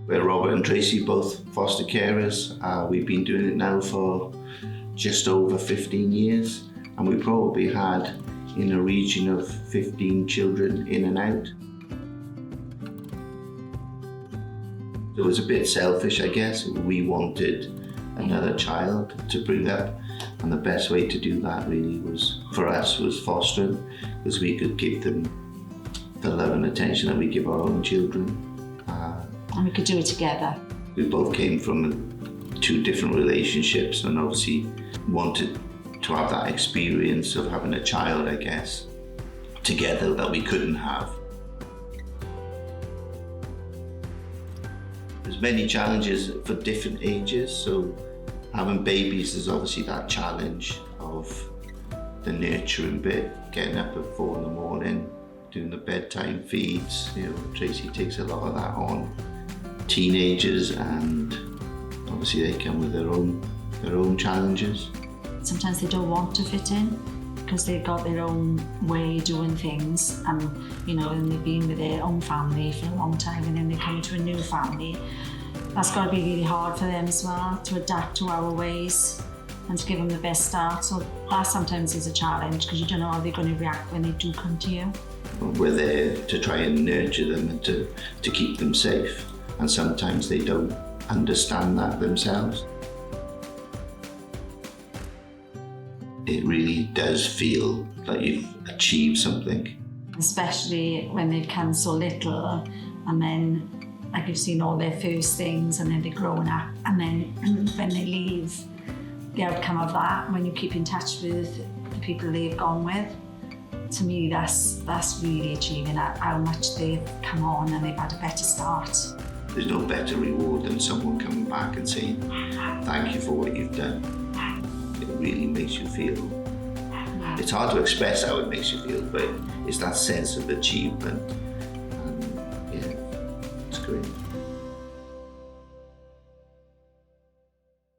We're Robert and Tracy, both foster carers. We've been doing it now for just over 15 years, and we probably had in a region of 15 children in and out. It was a bit selfish, I guess. We wanted another child to bring up, and the best way to do that really was, for us, was fostering, because we could give them the love and attention that we give our own children. And we could do it together. We both came from two different relationships and obviously wanted to have that experience of having a child, I guess, together that we couldn't have. There's many challenges for different ages, so having babies is obviously that challenge of the nurturing bit, getting up at 4 a.m, doing the bedtime feeds. Tracy takes a lot of that on. Teenagers, and obviously they come with their own challenges. Sometimes they don't want to fit in because they've got their own way of doing things, and and they've been with their own family for a long time, and then they come to a new family. That's got to be really hard for them as well, to adapt to our ways and to give them the best start. So that sometimes is a challenge, because you don't know how they're going to react when they do come to you. We're there to try and nurture them and to keep them safe, and sometimes they don't understand that themselves. It really does feel like you've achieved something. Especially when they come so little, and then like you've seen all their first things, and then they're growing up, and then when they leave, the outcome of that, when you keep in touch with the people they've gone with, to me that's really achieving how much they've come on and they've had a better start. There's no better reward than someone coming back and saying, thank you for what you've done. It really makes you feel, it's hard to express how it makes you feel, but it's that sense of achievement, and yeah, it's great.